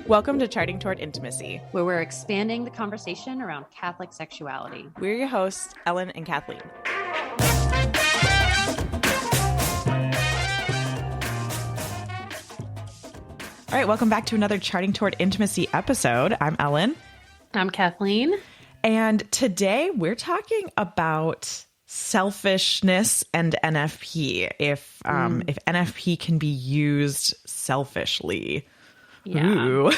Welcome to Charting Toward Intimacy, where we're expanding the conversation around Catholic sexuality. We're your hosts, Ellen and Kathleen. All right, welcome back to another Charting Toward Intimacy episode. I'm Ellen. I'm Kathleen. And today we're talking about selfishness and NFP, if NFP can be used selfishly. Yeah.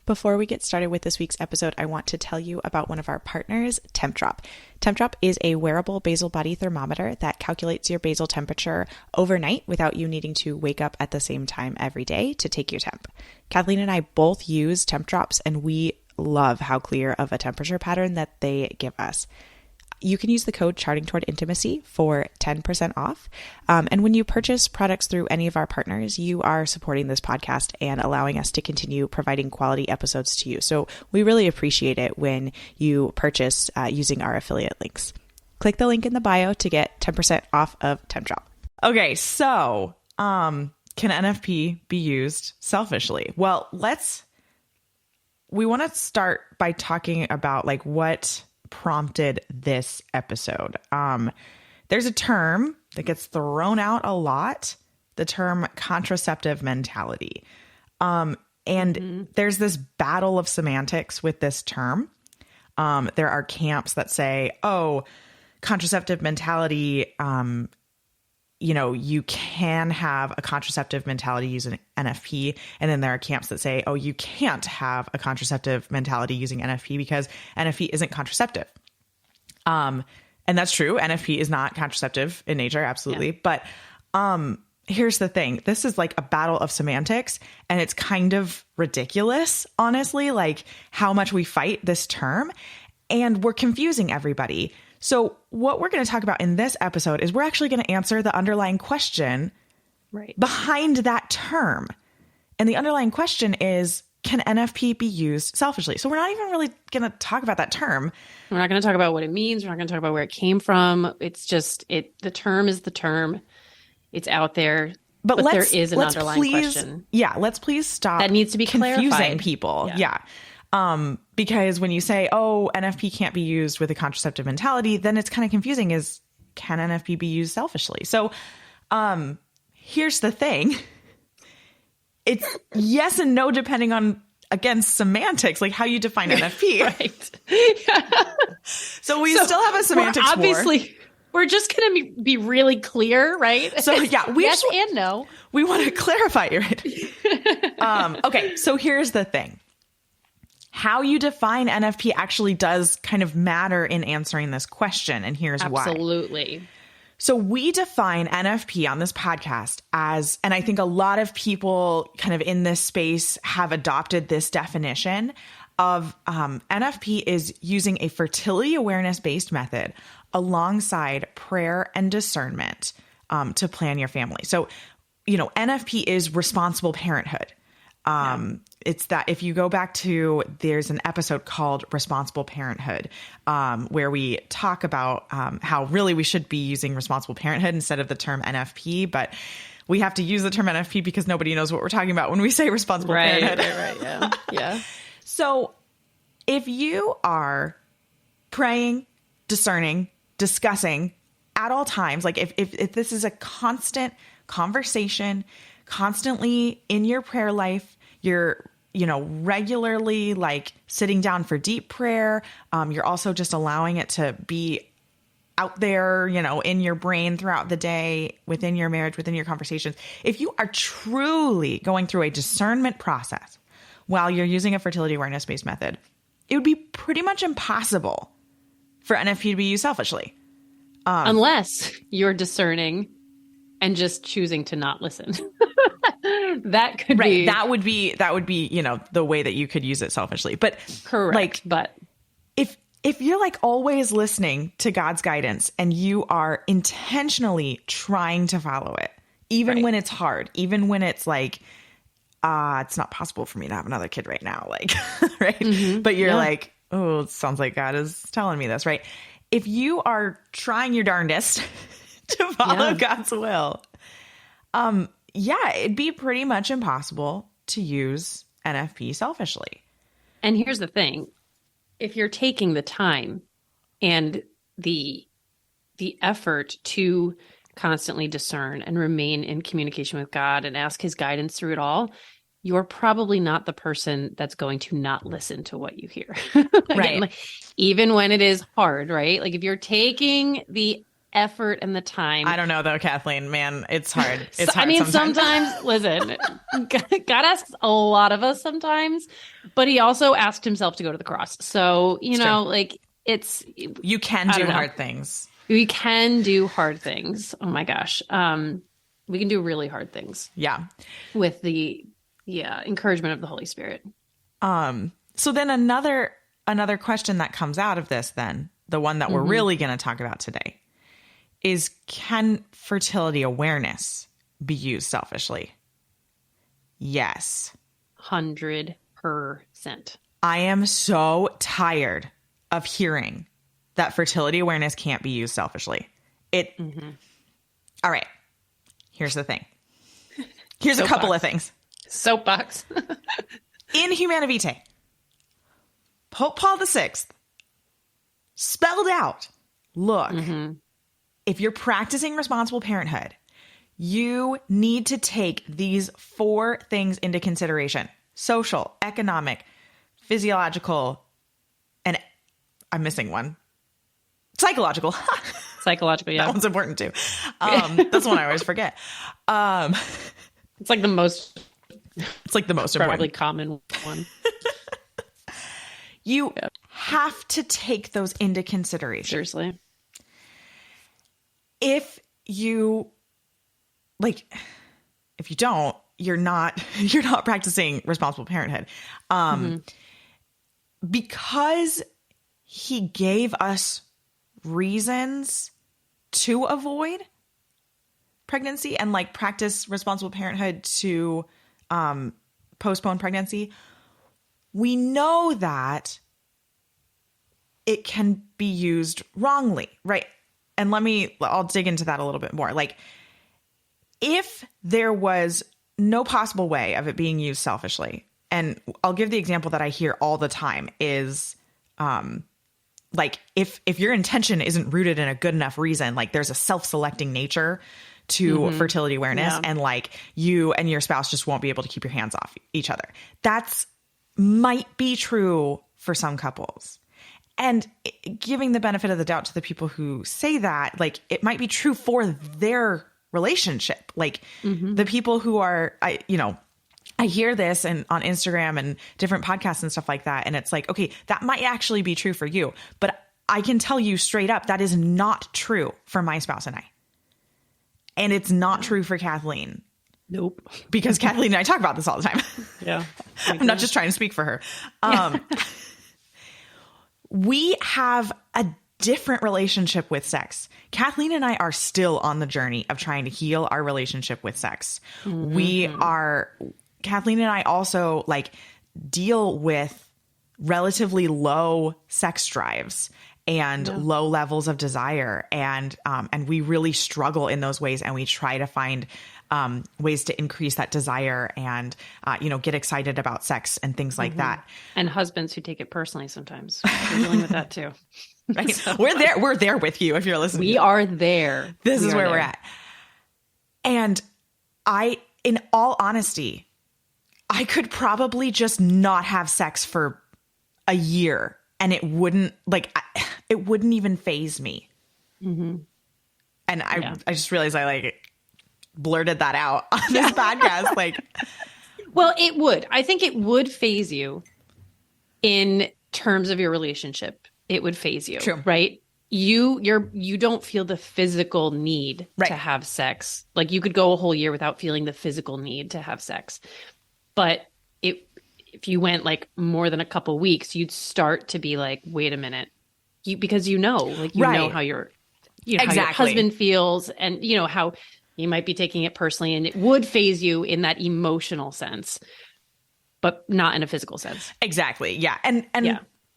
Before we get started with this week's episode, I want to tell you about one of our partners, TempDrop. TempDrop is a wearable basal body thermometer that calculates your basal temperature overnight without you needing to wake up at the same time every day to take your temp. Kathleen and I both use TempDrops, and we love how clear of a temperature pattern that they give us. You can use the code Charting Toward Intimacy for 10% off. And when you purchase products through any of our partners, you are supporting this podcast and allowing us to continue providing quality episodes to you. So we really appreciate it when you purchase using our affiliate links. Click the link in the bio to get 10% off of TempDrop. Okay, so can NFP be used selfishly? Well, we want to start by talking about like what prompted this episode. There's a term that gets thrown out a lot, the term contraceptive mentality. There's this battle of semantics with this term. There are camps that say, oh, contraceptive mentality, you can have a contraceptive mentality using NFP. And then there are camps that say, oh, you can't have a contraceptive mentality using NFP because NFP isn't contraceptive. And that's true. NFP is not contraceptive in nature. Absolutely. Yeah. But here's the thing. This is like a battle of semantics, and it's kind of ridiculous, honestly, like how much we fight this term, and we're confusing everybody. So what we're going to talk about in this episode is we're actually going to answer the underlying question behind that term. And the underlying question is, can NFP be used selfishly? So we're not even really going to talk about that term. We're not going to talk about what it means. We're not going to talk about where it came from. It's just, the term is the term. It's out there. But there is an underlying question. Yeah, let's please stop. That needs to be confusing clarified. People. Yeah. Because when you say, oh, NFP can't be used with a contraceptive mentality, then it's kind of confusing. Can NFP be used selfishly? So here's the thing. It's yes and no, depending on, again, semantics, like how you define NFP. Right. So we still have a semantics war. We're just going to be really clear, right? So yeah, yes and no. We want to clarify it. Okay, so here's the thing. How you define NFP actually does kind of matter in answering this question, and here's why. Absolutely. So we define NFP on this podcast as, and I think a lot of people kind of in this space have adopted this definition of NFP is using a fertility awareness-based method alongside prayer and discernment to plan your family. So, NFP is responsible parenthood. It's that if you go back to, there's an episode called Responsible Parenthood, where we talk about how really we should be using responsible parenthood instead of the term NFP, but we have to use the term NFP because nobody knows what we're talking about when we say responsible parenthood. Right. Yeah. So if you are praying, discerning, discussing at all times, like if this is a constant conversation, constantly in your prayer life, you're regularly like sitting down for deep prayer. You're also just allowing it to be out there, in your brain throughout the day, within your marriage, within your conversations. If you are truly going through a discernment process while you're using a fertility awareness-based method, it would be pretty much impossible for NFP to be used selfishly. Unless you're discerning and just choosing to not listen. That could be that would be the way that you could use it selfishly. But correct. But if you're like always listening to God's guidance and you are intentionally trying to follow it, even when it's hard, even when it's like, it's not possible for me to have another kid right now, like, right? Mm-hmm. But you're like, oh, it sounds like God is telling me this, right? If you are trying your darndest to follow God's will, it'd be pretty much impossible to use NFP selfishly. And here's the thing. If you're taking the time and the effort to constantly discern and remain in communication with God and ask his guidance through it all, you're probably not the person that's going to not listen to what you hear. Again, like, even when it is hard, right? Like if you're taking the effort and the time. I don't know though, Kathleen, man, it's hard. It's hard. I mean, sometimes listen, God asks a lot of us sometimes, but he also asked himself to go to the cross. So, you know, like you can do hard things. We can do hard things. Oh my gosh. We can do really hard things. Yeah. With the encouragement of the Holy Spirit. So then another question that comes out of this, then the one that we're really going to talk about today, is can fertility awareness be used selfishly? Yes. 100%. I am so tired of hearing that fertility awareness can't be used selfishly. All right. Here's the thing. Here's a couple of things. Soapbox. In Humana Vitae, Pope Paul VI spelled out, look, if you're practicing responsible parenthood, you need to take these 4 things into consideration: social, economic, physiological, and I'm missing one. Psychological. Psychological, yeah. That one's important too. That's one I always forget. It's like the most probably common one. You have to take those into consideration. Seriously. If you don't, you're not practicing responsible parenthood. Because he gave us reasons to avoid pregnancy and like practice responsible parenthood to postpone pregnancy, we know that it can be used wrongly, right? And I'll dig into that a little bit more. Like, if there was no possible way of it being used selfishly, and I'll give the example that I hear all the time is, like if your intention isn't rooted in a good enough reason, like there's a self-selecting nature to fertility awareness, and like you and your spouse just won't be able to keep your hands off each other. That's might be true for some couples. And giving the benefit of the doubt to the people who say that, like it might be true for their relationship. Like the people who are, I hear this on Instagram and different podcasts and stuff like that. And it's like, okay, that might actually be true for you, but I can tell you straight up, that is not true for my spouse and I. And it's not true for Kathleen. Nope. Because Kathleen and I talk about this all the time. Yeah. I'm not just trying to speak for her. We have a different relationship with sex. Kathleen and I are still on the journey of trying to heal our relationship with sex. Kathleen and I also like deal with relatively low sex drives and low levels of desire. And we really struggle in those ways. And we try to find ways to increase that desire and, get excited about sex and things like that. And husbands who take it personally sometimes. We're dealing with that too. Right. So, we're there with you if you're listening. We are there. This is where we're at. And in all honesty, I could probably just not have sex for a year and it wouldn't even faze me. And I just realized I blurted that out on this podcast. Well, it would. I think it would faze you in terms of your relationship. It would faze you. True. Right? You don't feel the physical need to have sex. Like you could go a whole year without feeling the physical need to have sex. But if you went like more than a couple weeks, you'd start to be like, wait a minute. Because know how your how your husband feels and how you might be taking it personally, and it would faze you in that emotional sense, but not in a physical sense. Exactly. Yeah. And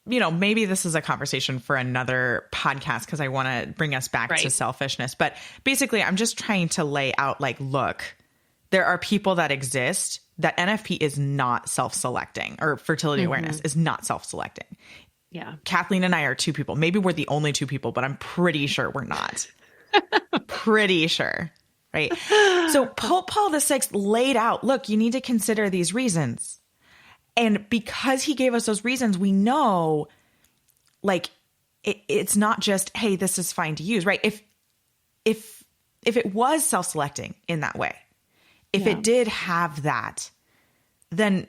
maybe this is a conversation for another podcast because I want to bring us back to selfishness. But basically, I'm just trying to lay out look, there are people that exist that NFP is not self-selecting, or fertility awareness is not self-selecting. Yeah. Kathleen and I are two people. Maybe we're the only two people, but I'm pretty sure we're not. Pretty sure. Right. So Pope Paul VI laid out, look, you need to consider these reasons. And because he gave us those reasons, we know, like, it's not just, hey, this is fine to use, right? If it was self-selecting in that way, if it did have that, then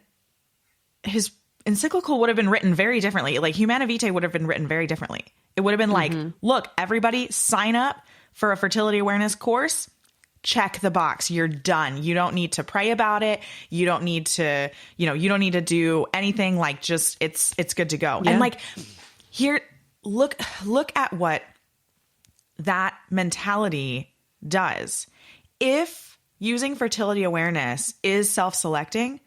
his encyclical would have been written very differently. Like Humana Vitae would have been written very differently. It would have been like, look, everybody sign up for a fertility awareness course. Check the box. You're done. You don't need to pray about it. You don't need to, you don't need to do anything. Like, just, it's good to go. Yeah. And like here, look at what that mentality does. If using fertility awareness is self-selecting,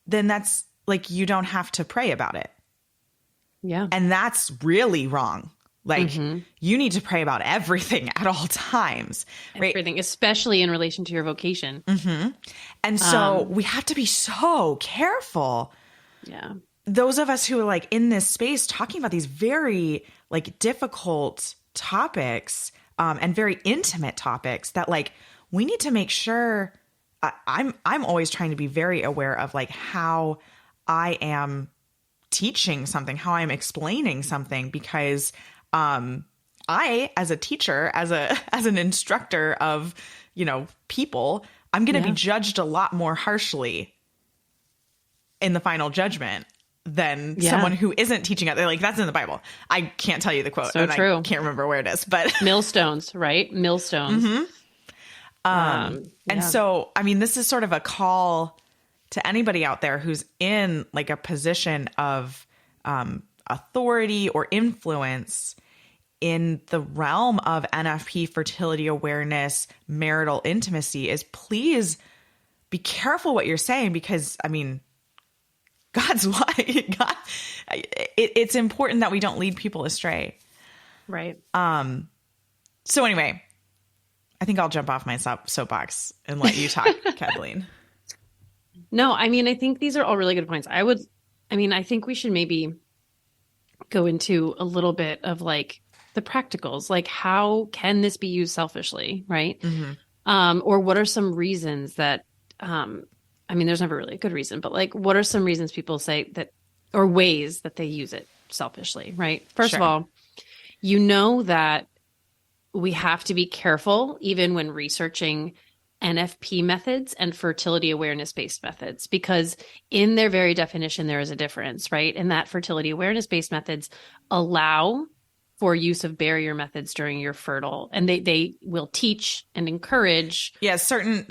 then that's like, you don't have to pray about it. Yeah. And that's really wrong. Like, you need to pray about everything at all times. Right? Everything, especially in relation to your vocation. And so we have to be so careful. Yeah. Those of us who are like in this space talking about these very like difficult topics and very intimate topics, that like we need to make sure I'm always trying to be very aware of like how I am teaching something, how I'm explaining something, because I, as a teacher, as an instructor of, people, I'm going to be judged a lot more harshly in the final judgment than someone who isn't teaching it. They're like, that's in the Bible. I can't tell you the quote. So true. I can't remember where it is, but millstones, right? Millstones. And so, I mean, this is sort of a call to anybody out there who's in like a position of authority or influence in the realm of NFP, fertility awareness, marital intimacy, is please be careful what you're saying, because I mean, it's important that we don't lead people astray. Right. So anyway, I think I'll jump off my soapbox and let you talk, Kathleen. No, I mean, I think these are all really good points. I think we should maybe go into a little bit of like the practicals, like how can this be used selfishly, right? Or what are some reasons that, there's never really a good reason, but like, what are some reasons people say that, or ways that they use it selfishly, right? First of all, that we have to be careful even when researching NFP methods and fertility awareness-based methods, because in their very definition, there is a difference, right? And that fertility awareness-based methods allow for use of barrier methods during your fertile, and they will teach and encourage. Yeah, certain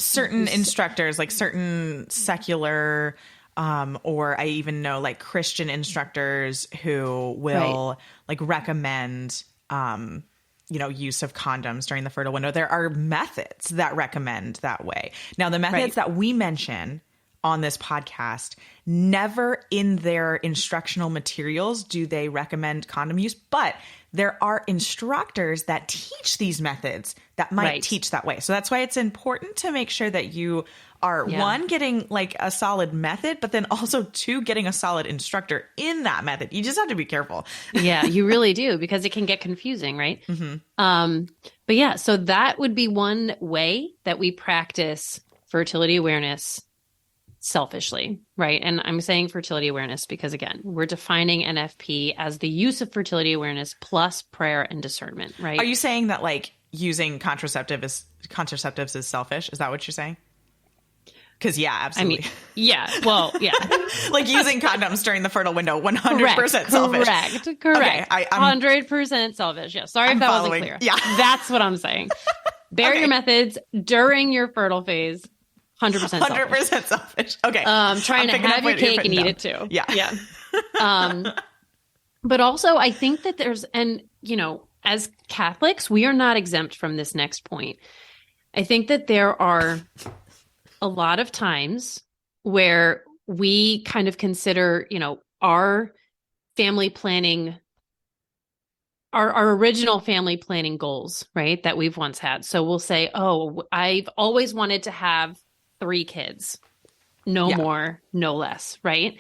instructors, like certain secular, or I even know like Christian instructors who will like recommend, use of condoms during the fertile window. There are methods that recommend that way. Now, the methods that we mention on this podcast, never in their instructional materials do they recommend condom use, but there are instructors that teach these methods that might teach that way. So that's why it's important to make sure that you are one, getting like a solid method, but then also two, getting a solid instructor in that method. You just have to be careful. Yeah, you really do, because it can get confusing, right? But yeah, so that would be one way that we practice fertility awareness selfishly, right? And I'm saying fertility awareness because, again, we're defining NFP as the use of fertility awareness plus prayer and discernment, right? Are you saying that like using contraceptives is selfish? Is that what you're saying? Because absolutely. Like using condoms during the fertile window, 100% selfish. Correct. Okay, 100% selfish. Yeah. Sorry if that wasn't clear. Yeah. That's what I'm saying. Barrier methods during your fertile phase, 100% selfish. 100% selfish. Okay. Trying to have your cake and eat it too. Yeah. But also I think that as Catholics, we are not exempt from this next point. I think that there are a lot of times where we kind of consider, our family planning, our original family planning goals, right? That we've once had. So we'll say, oh, I've always wanted to have 3 kids. no more, no less, right?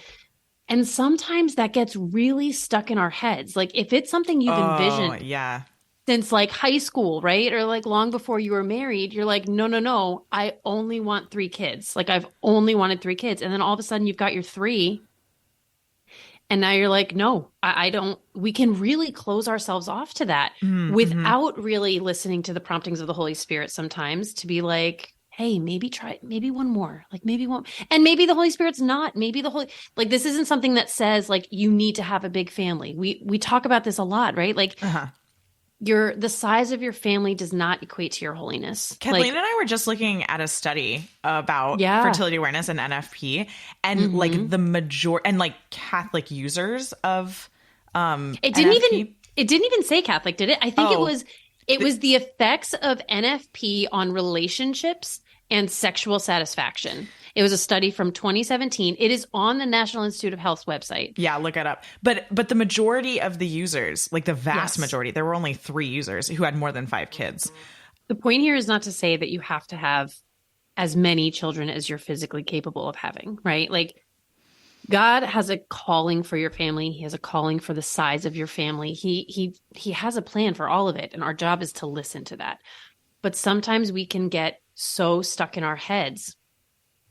And sometimes that gets really stuck in our heads. Like if it's something you've envisioned since like high school, right? Or like long before you were married, you're like, no, no, no, I only want 3 kids. Like I've only wanted 3 kids. And then all of a sudden you've got your 3. And now you're like, no, I don't. We can really close ourselves off to that without really listening to the promptings of the Holy Spirit sometimes to be like, hey, maybe one more, like maybe one. And maybe the Holy Spirit's not, like this isn't something that says like you need to have a big family. We talk about this a lot, right? Like the size of your family does not equate to your holiness. Kathleen and I were just looking at a study about fertility awareness and NFP, and like the majority and like Catholic users of it didn't even say Catholic, did it? I think it was the effects of NFP on relationships and sexual satisfaction. It was a study from 2017. It is on the National Institute of Health's website. Yeah, look it up. But the majority of the users, like the vast majority, there were only 3 users who had more than 5 kids. The point here is not to say that you have to have as many children as you're physically capable of having, right? Like God has a calling for your family. He has a calling for the size of your family. He has a plan for all of it. And our job is to listen to that. But sometimes we can get so stuck in our heads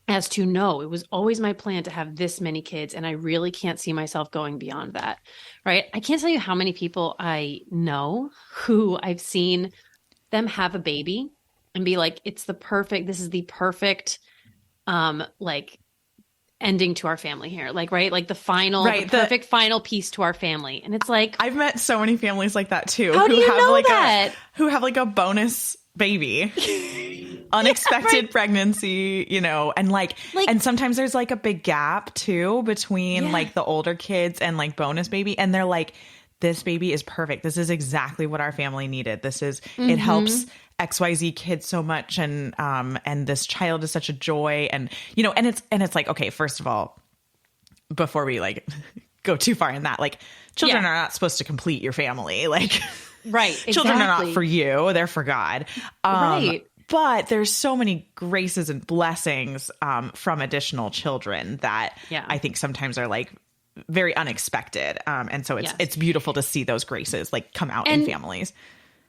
as to no, it was always my plan to have this many kids, and I really can't see myself going beyond that, right? I can't tell you how many people I know who I've seen them have a baby and be like, this is the perfect, like ending to our family here. Like, right. Like the perfect final piece to our family. And it's like, I've met so many families like that too. How do you know that? Who have like a bonus baby, unexpected pregnancy, and sometimes there's like a big gap too between like the older kids and like bonus baby. And they're like, this baby is perfect. This is exactly what our family needed. It helps XYZ kids so much. And this child is such a joy. And, and it's like, okay, first of all, before we like go too far in that, like children are not supposed to complete your family. Like, right. Exactly. Children are not for you. They're for God. Right. But there's so many graces and blessings from additional children that I think sometimes are like very unexpected. And so it's beautiful to see those graces like come out in families.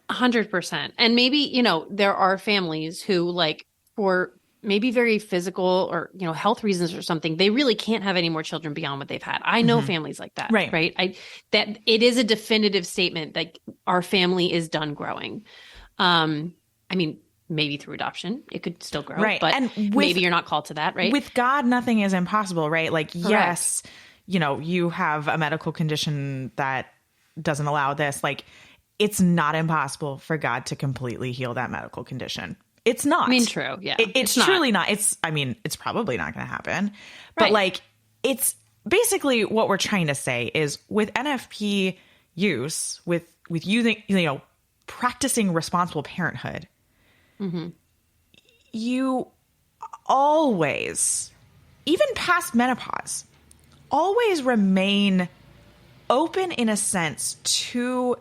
100%. And maybe, there are families who like for maybe very physical or, health reasons or something, they really can't have any more children beyond what they've had. I know families like that. Right. That it is a definitive statement that our family is done growing. I mean, maybe through adoption, it could still grow, but maybe you're not called to that, right? With God, nothing is impossible, right? Like, yes, you have a medical condition that doesn't allow this. Like, it's not impossible for God to completely heal that medical condition. It's not. I mean, true. Yeah. It's truly not. It's probably not going to happen. But like, it's basically what we're trying to say is with NFP use, with using, practicing responsible parenthood, you always, even past menopause, always remain open in a sense to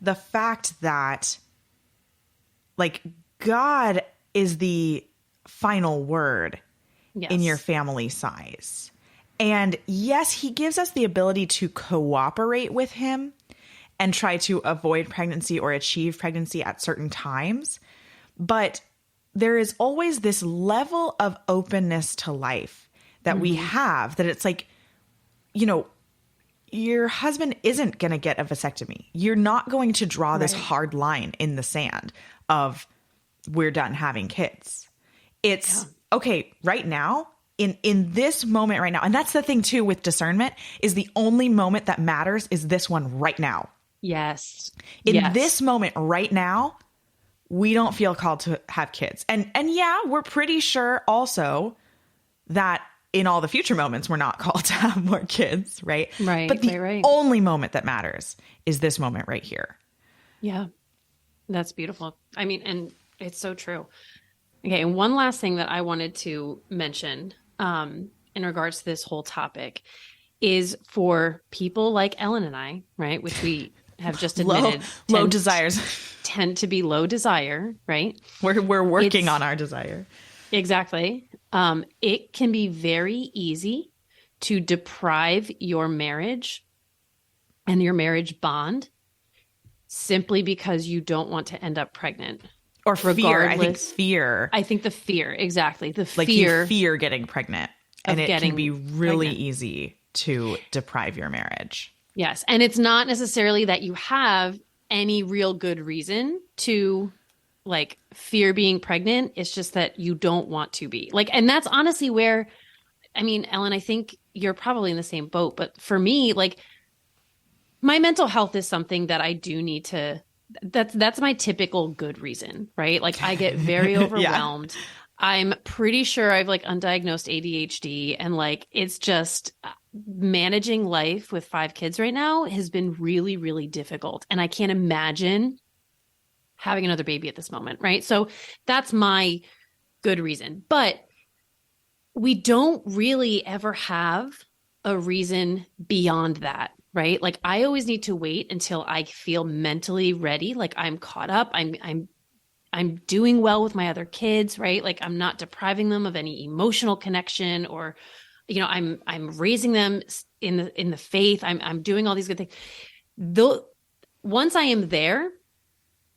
the fact that like God is the final word in your family size. And yes, he gives us the ability to cooperate with him and try to avoid pregnancy or achieve pregnancy at certain times. But there is always this level of openness to life that we have, that it's like, your husband isn't going to get a vasectomy. You're not going to draw this hard line in the sand of we're done having kids. It's okay right now in this moment right now. And that's the thing too with discernment is the only moment that matters is this one right now. Yes. In this moment right now, we don't feel called to have kids. And we're pretty sure also that in all the future moments, we're not called to have more kids, right? Right. But the only moment that matters is this moment right here. Yeah. That's beautiful. I mean, and it's so true. Okay. And one last thing that I wanted to mention in regards to this whole topic is for people like Ellen and I, right? Which we have just admitted. Low desires. Tend to be low desire, right? We're working on our desire. Exactly. It can be very easy to deprive your marriage and your marriage bond simply because you don't want to end up pregnant. Or fear. I think fear. I think the fear, exactly. The Like fear. you fear getting pregnant. And it can be really easy to deprive your marriage. Yes. And it's not necessarily that you have any real good reason to like fear being pregnant. It's just that you don't want to be. Like, and that's honestly where, I mean, Ellen, I think you're probably in the same boat. But for me, like, my mental health is something that I do need to, that's my typical good reason, right? Like I get very overwhelmed. Yeah. I'm pretty sure I've like undiagnosed ADHD, and like, it's just managing life with 5 kids right now has been really, really difficult. And I can't imagine having another baby at this moment, right? So that's my good reason. But we don't really ever have a reason beyond that, right? Like I always need to wait until I feel mentally ready, like I'm caught up, I'm doing well with my other kids, right? Like I'm not depriving them of any emotional connection, or you know, I'm raising them in the faith. I'm doing all these good things. Though once I am there,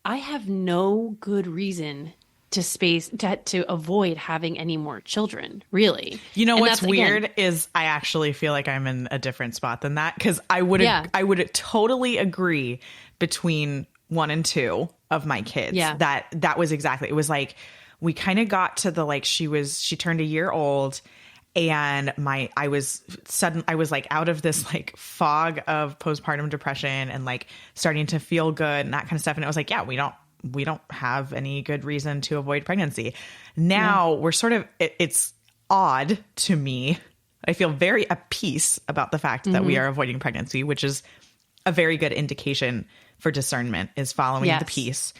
I have no good reason to avoid having any more children, really. You know, and what's weird is I actually feel like I'm in a different spot than that, because I would totally agree between 1 and 2 of my kids. Yeah. That was exactly, it was like we kind of got to the like she turned a year old, and I was like out of this like fog of postpartum depression and like starting to feel good and that kind of stuff. And it was like, yeah, we don't have any good reason to avoid pregnancy. Now we're sort of, it's odd to me. I feel very at peace about the fact that we are avoiding pregnancy, which is a very good indication for discernment, is following the peace.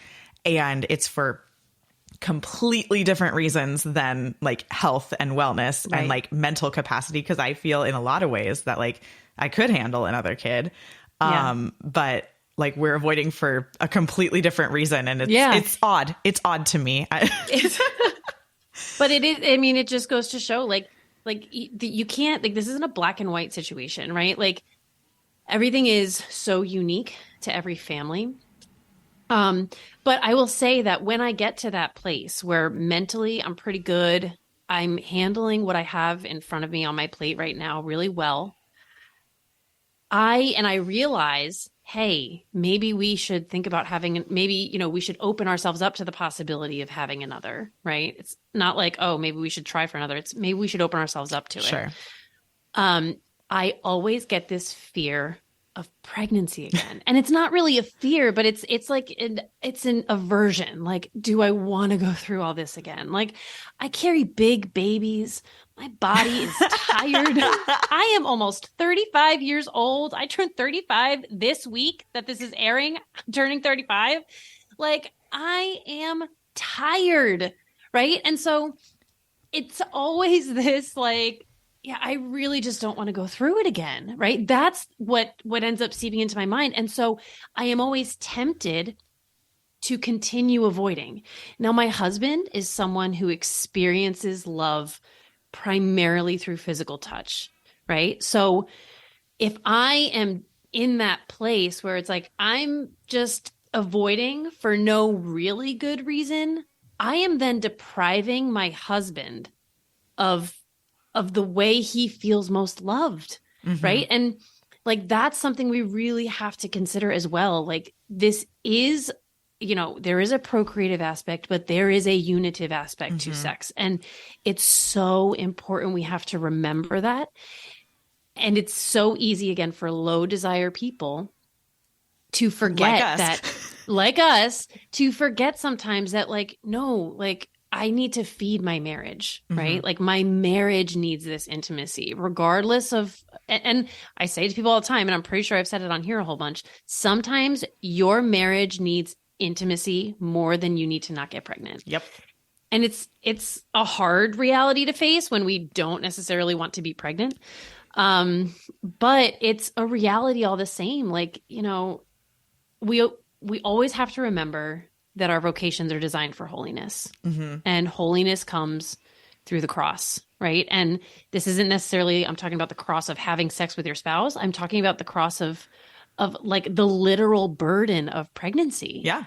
And it's for completely different reasons than like health and wellness and like mental capacity. Cause I feel in a lot of ways that like I could handle another kid. But like we're avoiding for a completely different reason. And it's odd. It's odd to me. But it is, I mean, it just goes to show like you can't, like, this isn't a black and white situation, right? Like everything is so unique to every family. But I will say that when I get to that place where mentally I'm pretty good, I'm handling what I have in front of me on my plate right now really well. I realize, hey, maybe we should think about we should open ourselves up to the possibility of having another, right? It's not like, oh, maybe we should try for another. It's maybe we should open ourselves up to it. Sure. I always get this fear of pregnancy again. And it's not really a fear, but it's like, it's an aversion. Like, do I want to go through all this again? Like, I carry big babies. My body is tired. I am almost 35 years old. I turned 35 this week that this is airing. I'm turning 35. Like, I am tired, right? And so it's always this like, yeah, I really just don't want to go through it again, right? That's what ends up seeping into my mind. And so I am always tempted to continue avoiding. Now, my husband is someone who experiences love primarily through physical touch, right? So if I am in that place where it's like, I'm just avoiding for no really good reason, I am then depriving my husband of the way he feels most loved, right? And like, that's something we really have to consider as well. Like, this is, there is a procreative aspect, but there is a unitive aspect to sex. And it's so important. We have to remember that. And it's so easy, again, for low desire people to forget like us, to forget sometimes that like, no, like, I need to feed my marriage, right? Like, my marriage needs this intimacy, regardless of, and I say to people all the time, and I'm pretty sure I've said it on here a whole bunch, sometimes your marriage needs intimacy more than you need to not get pregnant. Yep. And it's a hard reality to face when we don't necessarily want to be pregnant. But it's a reality all the same. Like, we always have to remember that our vocations are designed for holiness, and holiness comes through the cross, right? And this isn't necessarily, I'm talking about the cross of having sex with your spouse. I'm talking about the cross of like the literal burden of pregnancy. Yeah.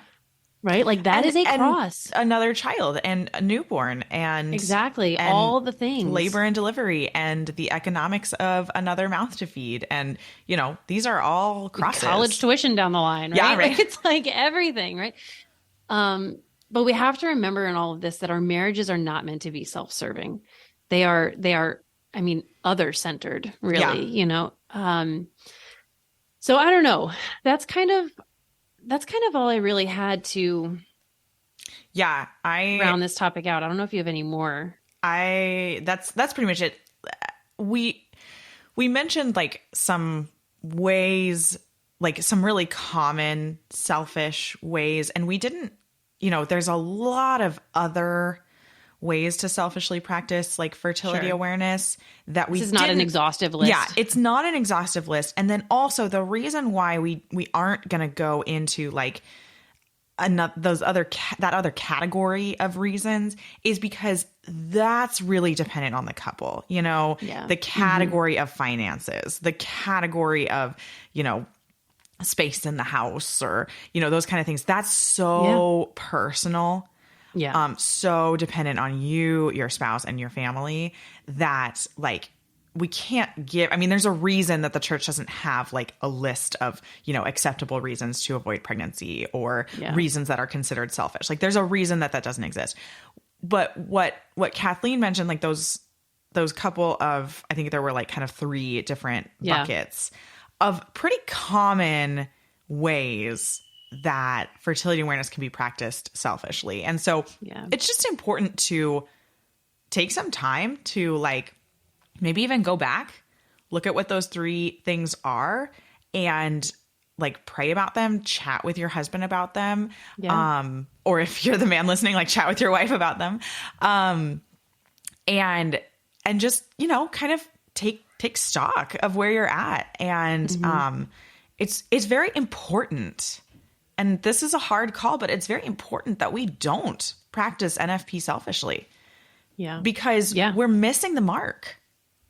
Right? Like that is a cross. Another child and a newborn and exactly. All the things. Labor and delivery and the economics of another mouth to feed. And, you know, these are all crosses. College tuition down the line, right? Yeah, right. Like, it's like everything, right? But we have to remember in all of this that our marriages are not meant to be self-serving. They are, I mean, other-centered, really, you know? So I don't know. That's kind of all I really had to round this topic out. I don't know if you have any more. That's pretty much it. We mentioned like some ways, like some really common selfish ways, and we didn't, you know, there's a lot of other ways to selfishly practice like fertility awareness that this is not an exhaustive list. Yeah, it's not an exhaustive list. And then also the reason why we aren't going to go into like that other category of reasons is because that's really dependent on the couple, you know, the category of finances, the category of, you know, space in the house or, you know, those kind of things. That's so personal. Yeah. So dependent on you, your spouse, and your family that like we can't give. I mean, there's a reason that the church doesn't have like a list of, you know, acceptable reasons to avoid pregnancy or reasons that are considered selfish. Like there's a reason that doesn't exist. But what Kathleen mentioned, like those couple of, I think there were like kind of 3 different buckets of pretty common ways that fertility awareness can be practiced selfishly. And so it's just important to take some time to like maybe even go back, look at what those 3 things are and like pray about them, chat with your husband about them. Or if you're the man listening, like chat with your wife about them. And just, you know, kind of take stock of where you're at. And it's very important. And this is a hard call, but it's very important that we don't practice NFP selfishly. Yeah. Because we're missing the mark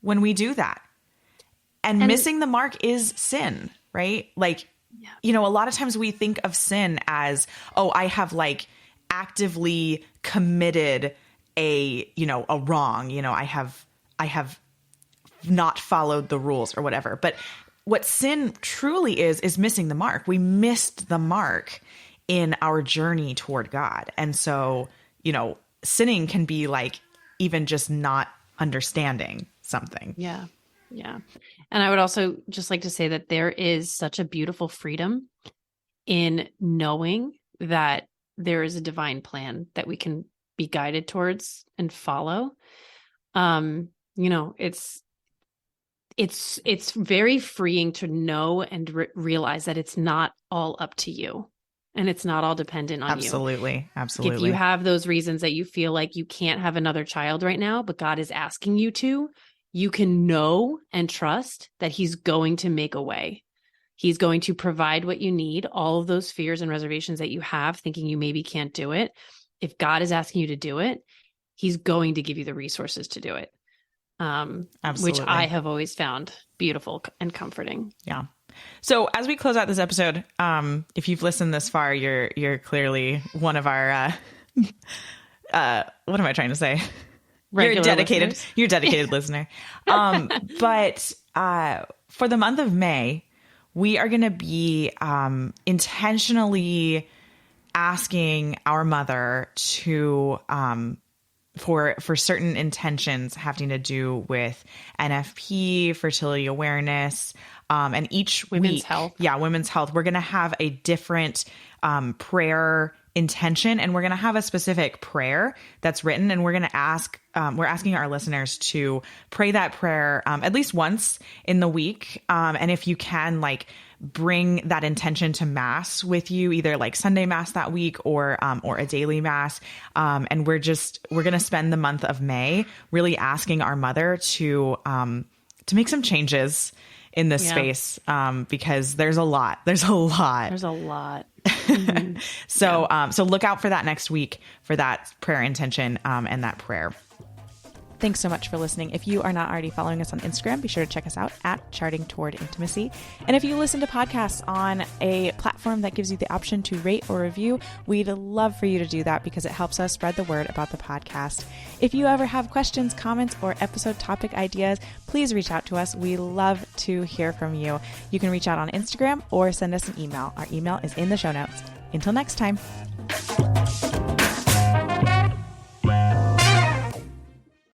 when we do that. And missing the mark is sin, right? Like, you know, a lot of times we think of sin as, oh, I have like actively committed a wrong, you know, I have not followed the rules or whatever. But what sin truly is missing the mark. We missed the mark in our journey toward God. And so, you know, sinning can be like even just not understanding something. Yeah. Yeah. And I would also just like to say that there is such a beautiful freedom in knowing that there is a divine plan that we can be guided towards and follow. You know, it's very freeing to know and realize that it's not all up to you and it's not all dependent on you. Absolutely. If you have those reasons that you feel like you can't have another child right now, but God is asking you to, you can know and trust that he's going to make a way. He's going to provide what you need, all of those fears and reservations that you have thinking you maybe can't do it. If God is asking you to do it, he's going to give you the resources to do it. Which I have always found beautiful and comforting. Yeah. So as we close out this episode, if you've listened this far, you're clearly one of our, what am I trying to say? You're a dedicated listener. But for the month of May, we are going to be intentionally asking our mother to for certain intentions having to do with NFP, fertility awareness, and each women's health. Yeah, women's health. We're going to have a different prayer intention, and we're going to have a specific prayer that's written, and we're going to ask, we're asking our listeners to pray that prayer at least once in the week. And if you can, like, bring that intention to mass with you, either like Sunday mass that week or a daily mass. And we're going to spend the month of May really asking our mother to make some changes in this space, because there's a lot. Mm-hmm. So look out for that next week for that prayer intention, and that prayer. Thanks so much for listening. If you are not already following us on Instagram, be sure to check us out at Charting Toward Intimacy. And if you listen to podcasts on a platform that gives you the option to rate or review, we'd love for you to do that because it helps us spread the word about the podcast. If you ever have questions, comments, or episode topic ideas, please reach out to us. We love to hear from you. You can reach out on Instagram or send us an email. Our email is in the show notes. Until next time.